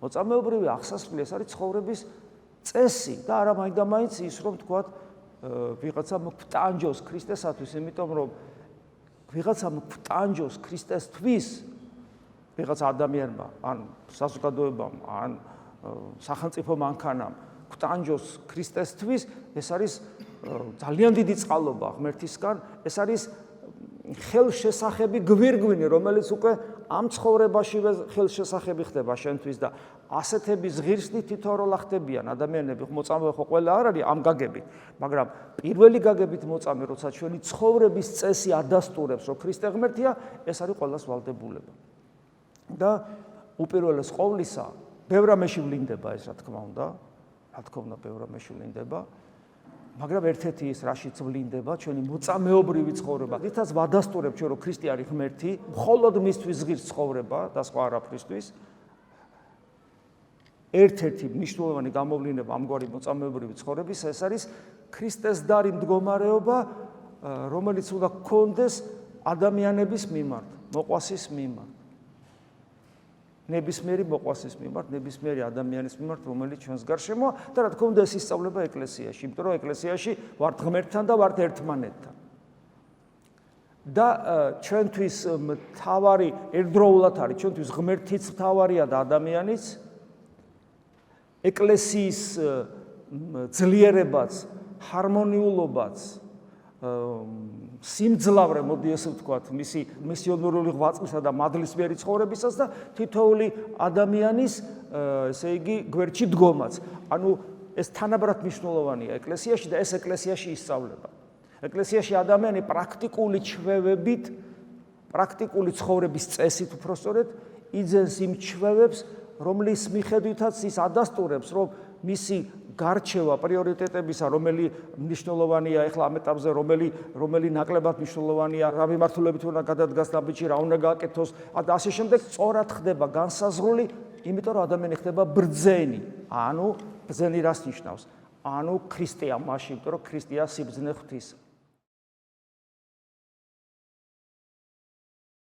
მოწამეობრივი აღსასრული ეს არის ცხოვრების წესი და არა მაინდა-მაინც ის რომ თქვათ ვიღაცა მკვტანჯოს ქრისტესათვის, იმიტომ რომ ვიღაცა მკვტანჯოს ქრისტესთვის ვიღაცა ადამიანმა ან საზოგადოებამ ან სახელმწიფო მანქანამ მკვტანჯოს ქრისტესთვის ეს არის ძალიან დიდი წყალობა ღმერთისგან, ეს არის ხელშესახები გვირგვინი, რომელიც უკვე ამ ცხოვრებაშივე ხელშესახები ხდება შენთვის და ასეთების ღირსნი თითოეულა ხდებიან ადამიანები, მოწამე ხო ყველა არ არის ამ გაგებით, მაგრამ პირველი გაგებით მოწამე, როცა ჩვენი ცხოვრების წესი ადასტურებს, რომ ქრისტე ღმერთია, ეს არის ყველას ვალდებულება. და უპირველეს ყოვლისა, ბევრ რამეში ვლინდება ეს, რა თქმა უნდა, ბევრ რამეში ვლინდება. მაგრამ ერთ-ერთი ის რაშიც ვლინდება ჩვენი მოწამეობრივი ცხოვრება. რითაც ვადასტურებთ ჩვენ რომ ქრისტე არის ღმერთი, მხოლოდ მისთვის ღირს ცხოვრება და სხვა არაფრისთვის. ერთ-ერთი მნიშვნელოვანი გამოვლინება ამგვარი მოწამეობრივი ცხოვრების ეს არის ქრისტესდარი მდგომარეობა, რომელიც უნდა გქონდეს ადამიანების მიმართ, მოყვასის მიმართ. ნებისმიერი მოყვასის მიმართ, ნებისმიერი ადამიანის მიმართ, რომელიც ჩვენს გარშემოა და რა თქმა უნდა ეს ისწავლება ეკლესიაში, იმიტომ რომ ეკლესიაში ვართ ღმერთთან და ვართ ერთმანეთთან. და ჩვენთვის მთავარი ერთდროულად არის, ჩვენთვის ღმერთიც მთავარია და ადამიანიც, ეკლესიის ძლიერებაც, ჰარმონიულობაც, სიმძლავრე, მოდი ესე ვთქვათ, მისი მისიონერული ღვაწლისა და მადლისმიერი ცხოვრებისას და თითოეული ადამიანის, ესე იგი, გვერდში დგომაც. ანუ ეს თანაბრად მნიშვნელოვანია ეკლესიაში და ეს ეკლესიაში ისწავლება. ეკლესიაში ადამიანი პრაქტიკული ჩვევებით, პრაქტიკული ცხოვრების წესით უпростоრედ იძენს იმ ჩვევებს, რომლის მიხედვითაც ის ადასტურებს, რომ მისი გარჩევა პრიორიტეტებისა, რომელი მნიშვნელოვანია ახლა ამ ეტაპზე, რომელი ნაკლებად მნიშვნელოვანია, რა მიმართულებით უნდა გადადგას ნაბიჯი, რა უნდა გააკეთოს და ასე შემდეგ, სწორად ხდება განსაზღვრული, იმიტომ რომ ადამიანი ხდება ბრძენი. ანუ ბრძენი რას ნიშნავს? ანუ ქრისტეა მაშინ, იმიტომ რომ ქრისტეა სიბრძნე ღვთის.